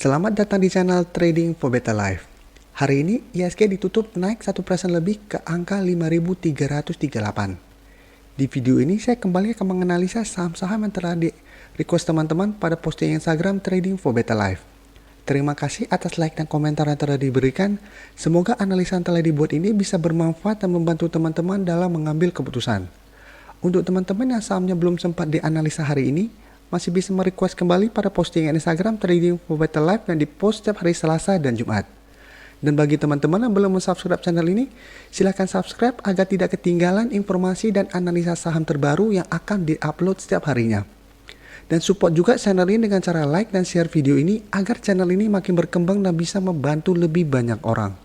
Selamat datang di channel Trading for Better Life. Hari ini IHSG ditutup naik 1% lebih ke angka 5.338. Di video ini saya kembali akan menganalisa saham-saham yang telah di request teman-teman pada posting Instagram Trading for Better Life. Terima kasih atas like dan komentar yang telah diberikan. Semoga analisa yang telah dibuat ini bisa bermanfaat dan membantu teman-teman dalam mengambil keputusan. Untuk teman-teman yang sahamnya belum sempat dianalisa hari ini, masih bisa merequest kembali pada postingan Instagram Trading for Better Life yang dipost setiap hari Selasa dan Jumat. Dan bagi teman-teman yang belum subscribe channel ini, silahkan subscribe agar tidak ketinggalan informasi dan analisa saham terbaru yang akan diupload setiap harinya. Dan support juga channel ini dengan cara like dan share video ini agar channel ini makin berkembang dan bisa membantu lebih banyak orang.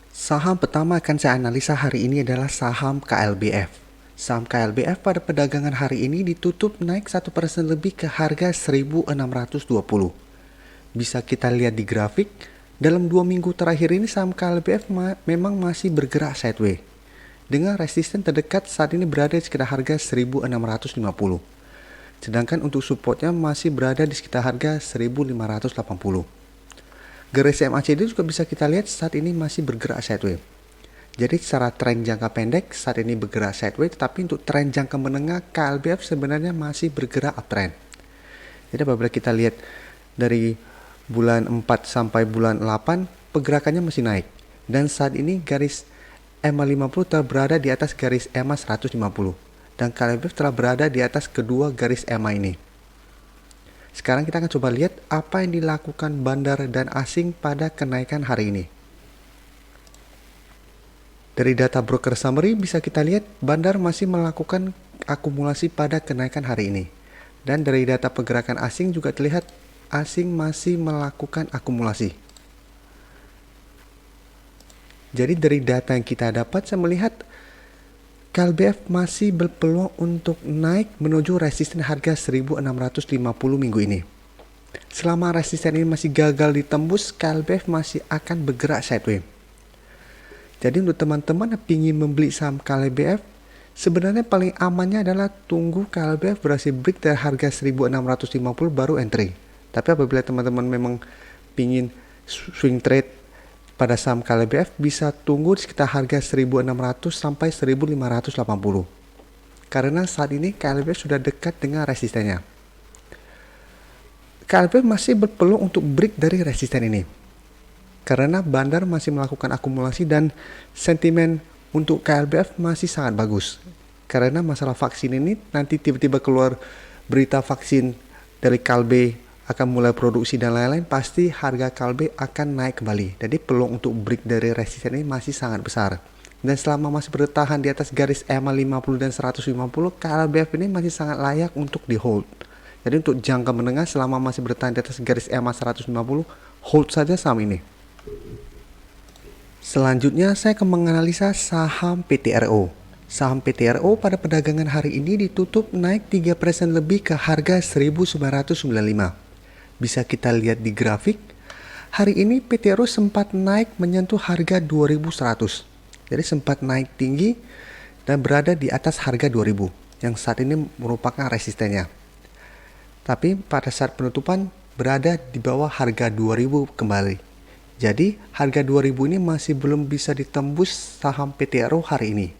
Saham pertama akan saya analisa hari ini adalah saham KLBF. Saham KLBF pada perdagangan hari ini ditutup naik 1% lebih ke harga 1.620. Bisa kita lihat di grafik, dalam 2 minggu terakhir ini saham KLBF memang masih bergerak sideways. Dengan resisten terdekat saat ini berada di sekitar harga 1.650. Sedangkan untuk supportnya masih berada di sekitar harga 1.580. Garis MACD juga bisa kita lihat saat ini masih bergerak sideways. Jadi secara tren jangka pendek saat ini bergerak sideways, tetapi untuk tren jangka menengah KLBF sebenarnya masih bergerak uptrend. Jadi apabila kita lihat dari bulan 4 sampai bulan 8 pergerakannya masih naik. Dan saat ini garis EMA 50 telah berada di atas garis EMA 150 dan KLBF telah berada di atas kedua garis EMA ini. Sekarang kita akan coba lihat apa yang dilakukan bandar dan asing pada kenaikan hari ini. Dari data broker summary bisa kita lihat bandar masih melakukan akumulasi pada kenaikan hari ini. Dan dari data pergerakan asing juga terlihat asing masih melakukan akumulasi. Jadi dari data yang kita dapat saya melihat KLBF masih berpeluang untuk naik menuju resisten harga 1.650 minggu ini. Selama resisten ini masih gagal ditembus, KLBF masih akan bergerak sideways. Jadi untuk teman-teman yang ingin membeli saham KLBF, sebenarnya paling amannya adalah tunggu KLBF berhasil break dari harga 1.650 baru entry. Tapi apabila teman-teman memang ingin swing trade pada saham KLBF, bisa tunggu di sekitar harga 1.600 sampai 1.580. Karena saat ini KLBF sudah dekat dengan resistennya. KLBF masih berpeluang untuk break dari resisten ini. Karena bandar masih melakukan akumulasi dan sentimen untuk KLBF masih sangat bagus. Karena masalah vaksin ini nanti tiba-tiba keluar berita vaksin dari Kalbe akan mulai produksi dan lain-lain, pasti harga Kalbe akan naik kembali. Jadi peluang untuk break dari resisten ini masih sangat besar. Dan selama masih bertahan di atas garis EMA 50 dan 150, KLBF ini masih sangat layak untuk di hold. Jadi untuk jangka menengah selama masih bertahan di atas garis EMA 150, hold saja saham ini. Selanjutnya saya akan menganalisa saham PTRO. Saham PTRO pada perdagangan hari ini ditutup naik 3% lebih ke harga 1.995. Bisa kita lihat di grafik, hari ini PTRO sempat naik menyentuh harga 2.100. Jadi sempat naik tinggi dan berada di atas harga 2.000 yang saat ini merupakan resistennya. Tapi pada saat penutupan berada di bawah harga 2.000 kembali. Jadi harga 2.000 ini masih belum bisa ditembus saham PTRO hari ini.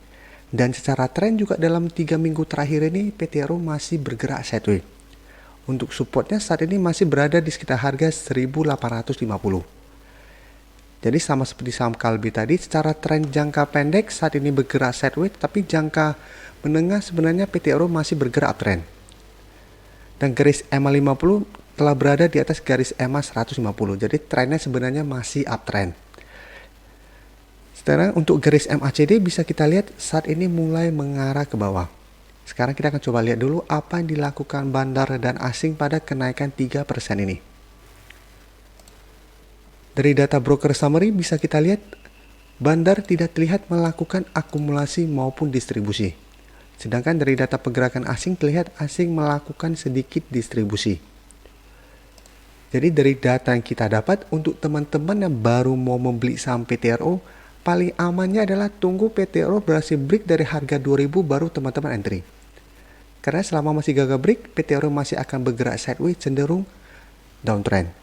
Dan secara tren juga dalam 3 minggu terakhir ini PTRO masih bergerak sideways. Untuk supportnya saat ini masih berada di sekitar harga 1.850. Jadi sama seperti saham Kalbe tadi, secara tren jangka pendek saat ini bergerak sideways, tapi jangka menengah sebenarnya PTRO masih bergerak uptrend. Dan garis EMA 50 telah berada di atas garis EMA 150. Jadi trennya sebenarnya masih uptrend. Sekarang untuk garis MACD bisa kita lihat saat ini mulai mengarah ke bawah. Sekarang kita akan coba lihat dulu apa yang dilakukan bandar dan asing pada kenaikan 3% ini. Dari data broker summary bisa kita lihat bandar tidak terlihat melakukan akumulasi maupun distribusi. Sedangkan dari data pergerakan asing terlihat asing melakukan sedikit distribusi. Jadi dari data yang kita dapat untuk teman-teman yang baru mau membeli saham PTRO, paling amannya adalah tunggu PTRO berhasil break dari harga 2.000 baru teman-teman entry. Karena selama masih gagal break, PTRO masih akan bergerak sideways cenderung downtrend.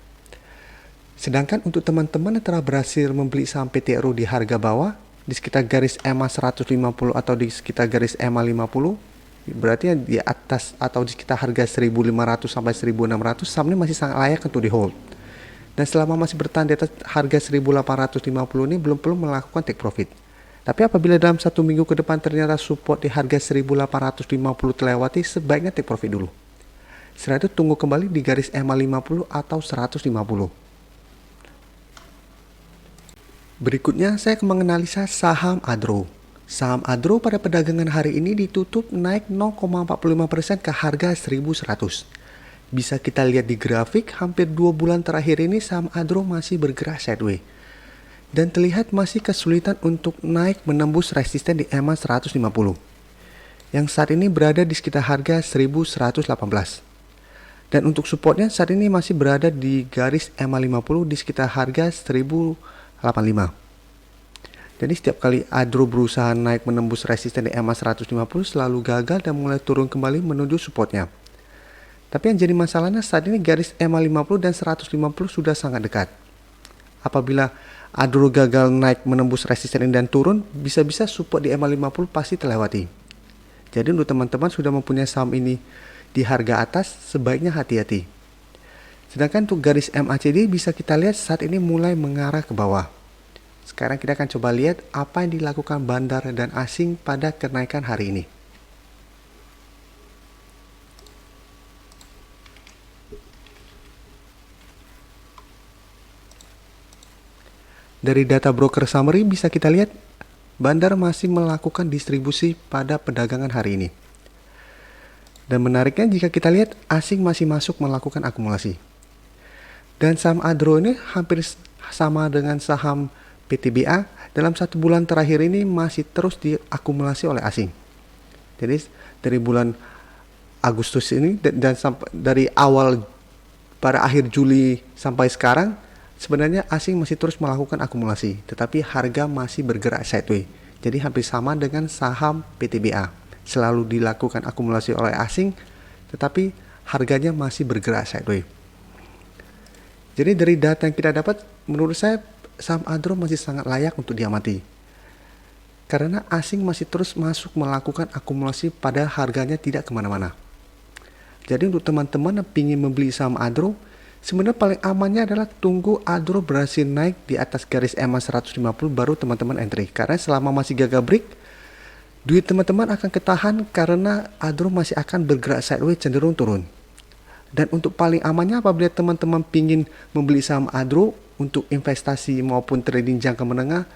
Sedangkan untuk teman-teman yang telah berhasil membeli saham PTRO di harga bawah, di sekitar garis EMA 150 atau di sekitar garis EMA 50, berarti di atas atau di sekitar harga 1.500 sampai 1.600, saham ini masih sangat layak untuk di hold. Dan selama masih bertahan di atas harga 1.850 ini belum perlu melakukan take profit. Tapi apabila dalam 1 minggu ke depan ternyata support di harga 1.850 terlewati, sebaiknya take profit dulu. Setelah itu tunggu kembali di garis EMA 50 atau 150. Berikutnya saya akan menganalisa saham Adro. Saham Adro pada perdagangan hari ini ditutup naik 0,45% ke harga 1.100. Bisa kita lihat di grafik, hampir 2 bulan terakhir ini saham Adro masih bergerak sideways. Dan terlihat masih kesulitan untuk naik menembus resisten di EMA 150. Yang saat ini berada di sekitar harga 1.118. Dan untuk supportnya saat ini masih berada di garis EMA 50 di sekitar harga 1.085. Jadi setiap kali Adro berusaha naik menembus resisten di EMA 150 selalu gagal dan mulai turun kembali menuju supportnya. Tapi yang jadi masalahnya saat ini garis EMA 50 dan 150 sudah sangat dekat. Apabila Adro gagal naik menembus resisten ini dan turun, bisa-bisa support di EMA 50 pasti terlewati. Jadi untuk teman-teman sudah mempunyai saham ini di harga atas, sebaiknya hati-hati. Sedangkan untuk garis MACD bisa kita lihat saat ini mulai mengarah ke bawah. Sekarang kita akan coba lihat apa yang dilakukan bandar dan asing pada kenaikan hari ini. Dari data broker summary bisa kita lihat bandar masih melakukan distribusi pada perdagangan hari ini. Dan menariknya jika kita lihat asing masih masuk melakukan akumulasi. Dan saham Adro ini hampir sama dengan saham PTBA, dalam 1 bulan terakhir ini masih terus diakumulasi oleh asing. Jadi dari bulan Agustus ini dan sampai dari awal pada akhir Juli sampai sekarang, sebenarnya asing masih terus melakukan akumulasi, tetapi harga masih bergerak sideways. Jadi hampir sama dengan saham PTBA, selalu dilakukan akumulasi oleh asing, tetapi harganya masih bergerak sideways. Jadi dari data yang kita dapat, menurut saya saham Adro masih sangat layak untuk diamati. Karena asing masih terus masuk melakukan akumulasi pada harganya tidak kemana-mana. Jadi untuk teman-teman yang ingin membeli saham Adro, sebenarnya paling amannya adalah tunggu Adro berhasil naik di atas garis EMA 150 baru teman-teman entry. Karena selama masih gagal break, duit teman-teman akan ketahan karena Adro masih akan bergerak sideways cenderung turun. Dan untuk paling amannya apabila teman-teman ingin membeli saham Adro untuk investasi maupun trading jangka menengah,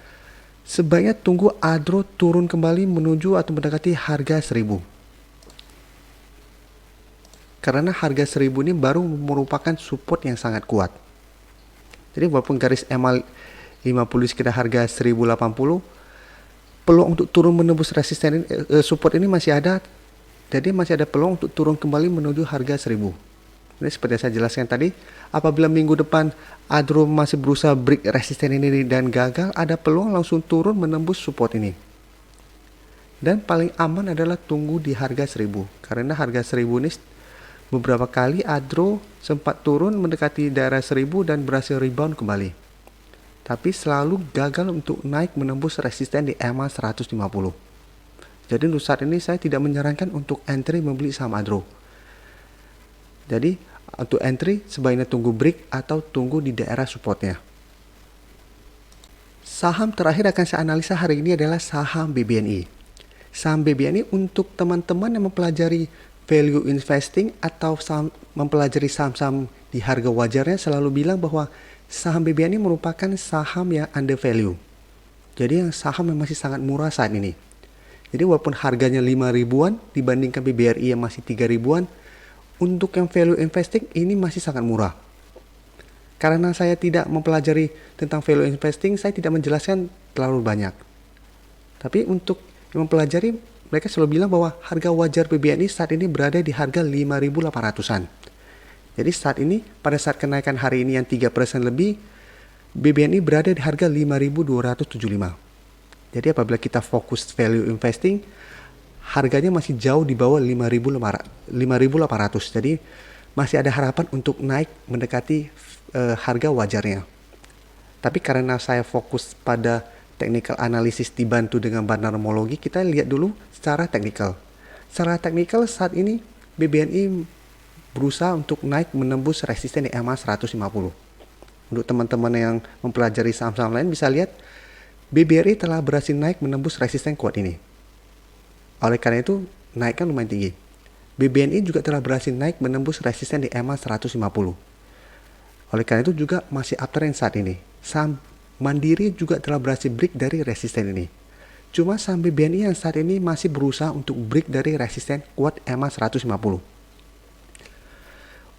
sebaiknya tunggu Adro turun kembali menuju atau mendekati harga 1.000. Karena harga 1.000 ini baru merupakan support yang sangat kuat. Jadi walaupun garis EMA 50 sekitar harga 1.080, peluang untuk turun menembus resisten support ini masih ada. Jadi masih ada peluang untuk turun kembali menuju harga 1.000. Ini seperti yang saya jelaskan tadi, apabila minggu depan Adro masih berusaha break resisten ini dan gagal, ada peluang langsung turun menembus support ini. Dan paling aman adalah tunggu di harga 1.000. Karena harga 1.000 ini beberapa kali Adro sempat turun mendekati daerah 1.000 dan berhasil rebound kembali. Tapi selalu gagal untuk naik menembus resisten di EMA 150. Jadi untuk saat ini saya tidak menyarankan untuk entry membeli saham Adro. Jadi untuk entry sebaiknya tunggu break atau tunggu di daerah supportnya. Saham terakhir akan saya analisa hari ini adalah saham BBNI. Saham BBNI untuk teman-teman yang mempelajari value investing atau mempelajari saham-saham di harga wajarnya selalu bilang bahwa saham BBNI merupakan saham yang under value. Jadi yang saham yang masih sangat murah saat ini. Jadi walaupun harganya 5 ribuan dibandingkan BBRI yang masih 3 ribuan, untuk yang value investing ini masih sangat murah. Karena saya tidak mempelajari tentang value investing, saya tidak menjelaskan terlalu banyak. Tapi untuk yang mempelajari, mereka selalu bilang bahwa harga wajar BBNI saat ini berada di harga 5.800-an. Jadi saat ini, pada saat kenaikan hari ini yang 3% lebih, BBNI berada di harga 5.275. Jadi apabila kita fokus value investing, harganya masih jauh di bawah 5.800. Jadi masih ada harapan untuk naik mendekati harga wajarnya. Tapi karena saya fokus pada technical analysis dibantu dengan bandarmologi, kita lihat dulu secara teknikal. Secara teknikal saat ini BBNI berusaha untuk naik menembus resisten di EMA 150. Untuk teman-teman yang mempelajari saham-saham lain bisa lihat BBRI telah berhasil naik menembus resisten kuat ini. Oleh karena itu naiknya lumayan tinggi. BBNI juga telah berhasil naik menembus resisten di EMA 150. Oleh karena itu juga masih uptrend saat ini. Saham Mandiri juga telah berhasil break dari resisten ini. Cuma saham BBNI yang saat ini masih berusaha untuk break dari resisten kuat EMA 150.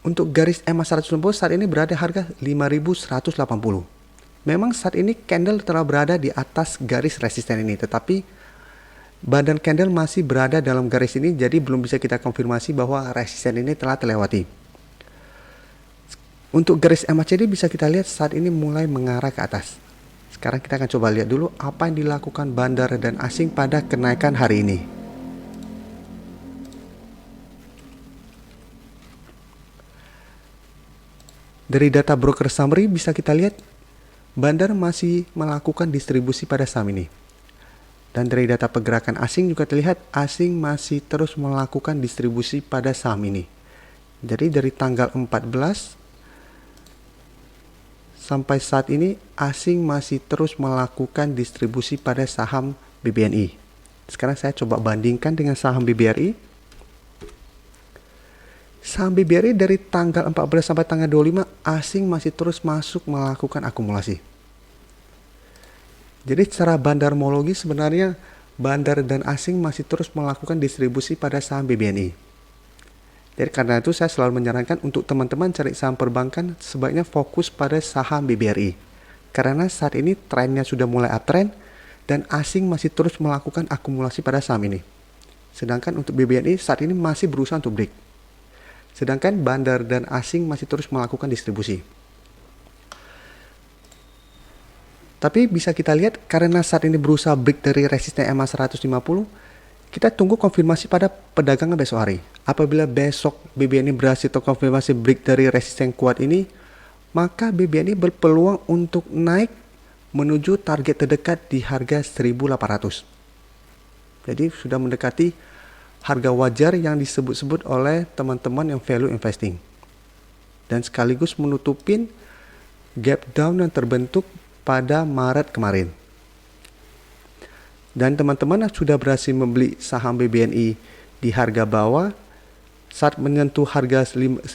Untuk garis EMA 150 saat ini berada harga 5.180. Memang saat ini candle telah berada di atas garis resisten ini, tetapi badan candle masih berada dalam garis ini, jadi belum bisa kita konfirmasi bahwa resisten ini telah terlewati. Untuk garis MACD bisa kita lihat saat ini mulai mengarah ke atas. Sekarang kita akan coba lihat dulu apa yang dilakukan bandar dan asing pada kenaikan hari ini. Dari data broker summary bisa kita lihat bandar masih melakukan distribusi pada saham ini. Dan dari data pergerakan asing juga terlihat asing masih terus melakukan distribusi pada saham ini. Jadi dari tanggal 14 sampai saat ini asing masih terus melakukan distribusi pada saham BBNI. Sekarang saya coba bandingkan dengan saham BBRI. Saham BBRI dari tanggal 14 sampai tanggal 25 asing masih terus masuk melakukan akumulasi. Jadi secara bandarmologi sebenarnya bandar dan asing masih terus melakukan distribusi pada saham BBNI. Jadi karena itu saya selalu menyarankan untuk teman-teman cari saham perbankan sebaiknya fokus pada saham BBRI. Karena saat ini trennya sudah mulai uptrend dan asing masih terus melakukan akumulasi pada saham ini. Sedangkan untuk BBNI saat ini masih berusaha untuk break. Sedangkan bandar dan asing masih terus melakukan distribusi. Tapi bisa kita lihat karena saat ini berusaha break dari resisten EMA 150, kita tunggu konfirmasi pada perdagangan besok hari. Apabila besok BBNI berhasil terkonfirmasi break dari resisten kuat ini, maka BBNI berpeluang untuk naik menuju target terdekat di harga 1.800. Jadi sudah mendekati harga wajar yang disebut-sebut oleh teman-teman yang value investing. Dan sekaligus menutupin gap down yang terbentuk pada Maret kemarin. Dan teman-teman yang sudah berhasil membeli saham BBNI di harga bawah, saat menyentuh harga 5.800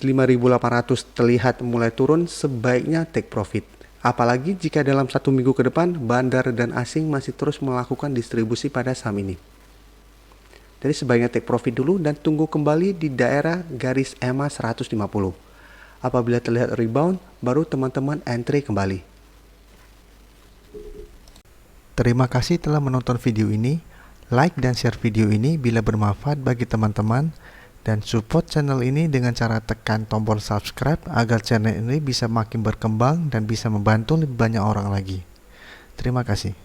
terlihat mulai turun, sebaiknya take profit. Apalagi jika dalam 1 minggu ke depan, bandar dan asing masih terus melakukan distribusi pada saham ini. Jadi sebaiknya take profit dulu dan tunggu kembali di daerah garis EMA 150. Apabila terlihat rebound, baru teman-teman entry kembali. Terima kasih telah menonton video ini. Like dan share video ini bila bermanfaat bagi teman-teman. Dan support channel ini dengan cara tekan tombol subscribe agar channel ini bisa makin berkembang dan bisa membantu lebih banyak orang lagi. Terima kasih.